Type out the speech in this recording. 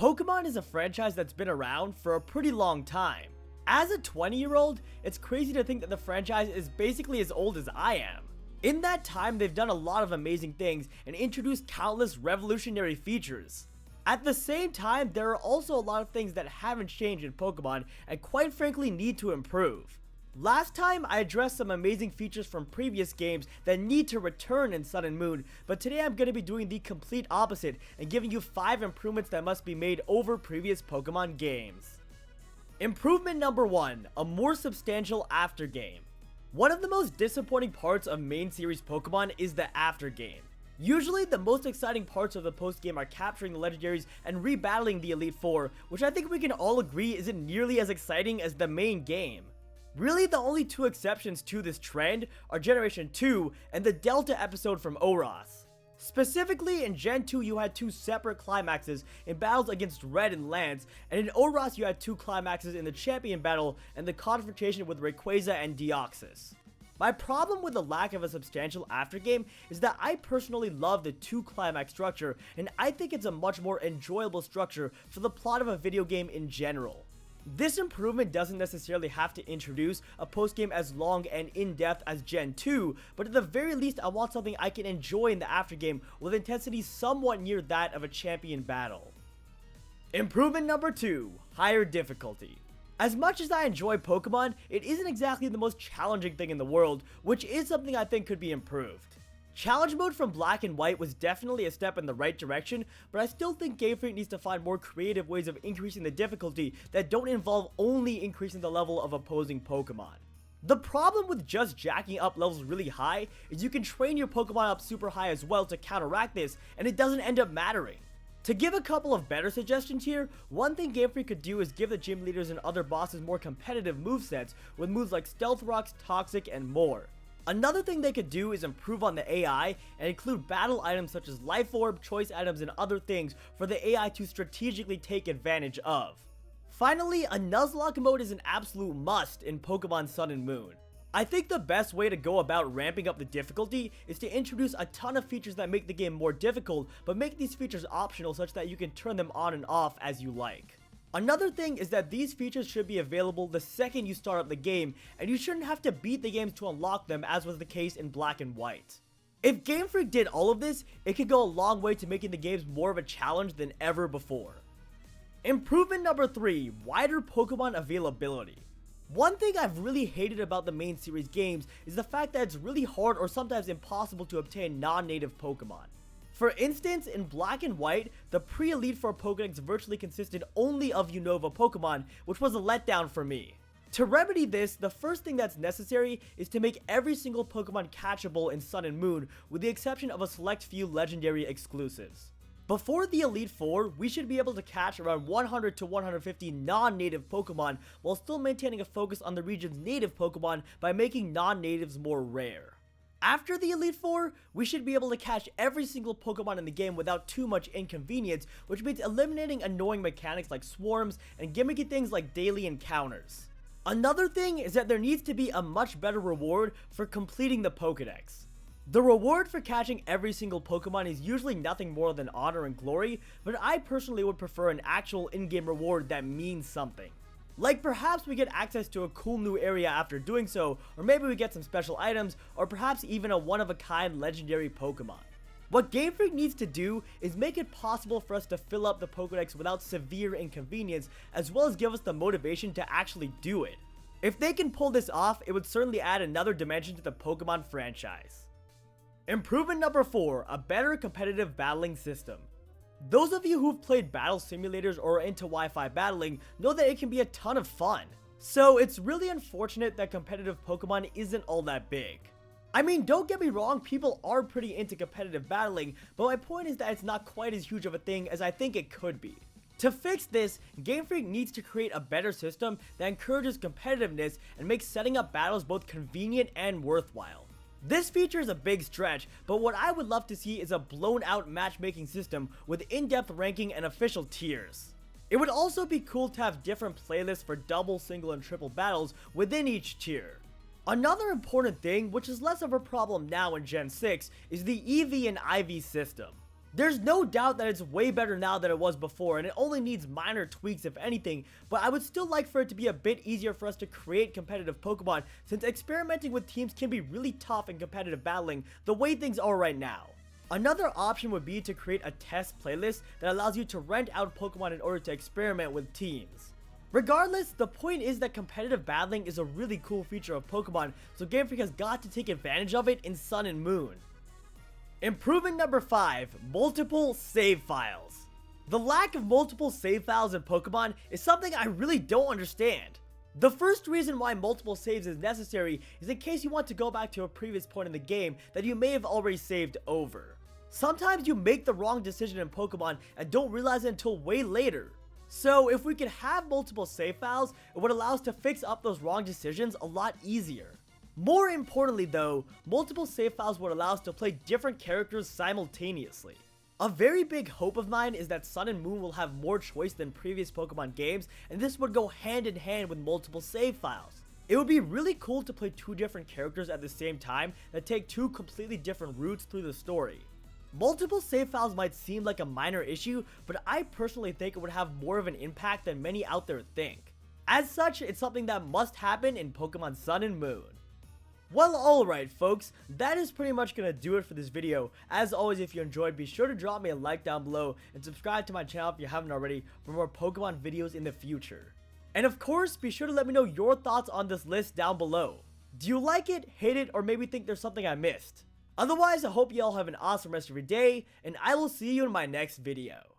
Pokemon is a franchise that's been around for a pretty long time. As a 20-year-old, it's crazy to think that the franchise is basically as old as I am. In that time, they've done a lot of amazing things and introduced countless revolutionary features. At the same time, there are also a lot of things that haven't changed in Pokemon and quite frankly need to improve. Last time, I addressed some amazing features from previous games that need to return in Sun and Moon, but today I'm going to be doing the complete opposite and giving you 5 improvements that must be made over previous Pokemon games. Improvement number 1, a more substantial aftergame. One of the most disappointing parts of main series Pokemon is the aftergame. Usually, the most exciting parts of the post-game are capturing the legendaries and rebattling the Elite Four, which I think we can all agree isn't nearly as exciting as the main game. Really, the only 2 exceptions to this trend are Generation 2 and the Delta episode from Oros. Specifically, in Gen 2 you had 2 separate climaxes in battles against Red and Lance, and in Oros you had 2 climaxes in the Champion battle and the confrontation with Rayquaza and Deoxys. My problem with the lack of a substantial aftergame is that I personally love the 2 climax structure, and I think it's a much more enjoyable structure for the plot of a video game in general. This improvement doesn't necessarily have to introduce a postgame as long and in-depth as Gen 2, but at the very least I want something I can enjoy in the aftergame with intensity somewhat near that of a champion battle. Improvement number 2, higher difficulty. As much as I enjoy Pokemon, it isn't exactly the most challenging thing in the world, which is something I think could be improved. Challenge mode from Black and White was definitely a step in the right direction, but I still think Game Freak needs to find more creative ways of increasing the difficulty that don't involve only increasing the level of opposing Pokemon. The problem with just jacking up levels really high is you can train your Pokemon up super high as well to counteract this, and it doesn't end up mattering. To give a couple of better suggestions here, one thing Game Freak could do is give the gym leaders and other bosses more competitive movesets with moves like Stealth Rocks, Toxic, and more. Another thing they could do is improve on the AI and include battle items such as Life Orb, choice items, and other things for the AI to strategically take advantage of. Finally, a Nuzlocke mode is an absolute must in Pokemon Sun and Moon. I think the best way to go about ramping up the difficulty is to introduce a ton of features that make the game more difficult, but make these features optional such that you can turn them on and off as you like. Another thing is that these features should be available the second you start up the game, and you shouldn't have to beat the games to unlock them as was the case in Black and White. If Game Freak did all of this, it could go a long way to making the games more of a challenge than ever before. Improvement number 3, wider Pokemon availability. One thing I've really hated about the main series games is the fact that it's really hard or sometimes impossible to obtain non-native Pokemon. For instance, in Black and White, the pre-Elite Four Pokédex virtually consisted only of Unova Pokemon, which was a letdown for me. To remedy this, the first thing that's necessary is to make every single Pokemon catchable in Sun and Moon, with the exception of a select few legendary exclusives. Before the Elite Four, we should be able to catch around 100 to 150 non-native Pokemon while still maintaining a focus on the region's native Pokemon by making non-natives more rare. After the Elite Four, we should be able to catch every single Pokemon in the game without too much inconvenience, which means eliminating annoying mechanics like swarms and gimmicky things like daily encounters. Another thing is that there needs to be a much better reward for completing the Pokédex. The reward for catching every single Pokemon is usually nothing more than honor and glory, but I personally would prefer an actual in-game reward that means something. Like perhaps we get access to a cool new area after doing so, or maybe we get some special items, or perhaps even a one-of-a-kind legendary Pokemon. What Game Freak needs to do is make it possible for us to fill up the Pokédex without severe inconvenience, as well as give us the motivation to actually do it. If they can pull this off, it would certainly add another dimension to the Pokemon franchise. Improvement number 4, a better competitive battling system. Those of you who've played battle simulators or are into Wi-Fi battling know that it can be a ton of fun. So it's really unfortunate that competitive Pokemon isn't all that big. I mean, don't get me wrong, people are pretty into competitive battling, but my point is that it's not quite as huge of a thing as I think it could be. To fix this, Game Freak needs to create a better system that encourages competitiveness and makes setting up battles both convenient and worthwhile. This feature is a big stretch, but what I would love to see is a blown out matchmaking system with in-depth ranking and official tiers. It would also be cool to have different playlists for double, single, and triple battles within each tier. Another important thing, which is less of a problem now in Gen 6, is the EV and IV system. There's no doubt that it's way better now than it was before, and it only needs minor tweaks if anything, but I would still like for it to be a bit easier for us to create competitive Pokemon, since experimenting with teams can be really tough in competitive battling the way things are right now. Another option would be to create a test playlist that allows you to rent out Pokemon in order to experiment with teams. Regardless, the point is that competitive battling is a really cool feature of Pokemon, so Game Freak has got to take advantage of it in Sun and Moon. Improvement number 5, multiple save files. The lack of multiple save files in Pokemon is something I really don't understand. The first reason why multiple saves is necessary is in case you want to go back to a previous point in the game that you may have already saved over. Sometimes you make the wrong decision in Pokemon and don't realize it until way later. So if we could have multiple save files, it would allow us to fix up those wrong decisions a lot easier. More importantly though, multiple save files would allow us to play different characters simultaneously. A very big hope of mine is that Sun and Moon will have more choice than previous Pokemon games, and this would go hand in hand with multiple save files. It would be really cool to play two different characters at the same time that take two completely different routes through the story. Multiple save files might seem like a minor issue, but I personally think it would have more of an impact than many out there think. As such, it's something that must happen in Pokemon Sun and Moon. Well, alright folks, that is pretty much gonna do it for this video. As always, if you enjoyed, be sure to drop me a like down below and subscribe to my channel if you haven't already for more Pokemon videos in the future. And of course, be sure to let me know your thoughts on this list down below. Do you like it, hate it, or maybe think there's something I missed? Otherwise, I hope you all have an awesome rest of your day, and I will see you in my next video.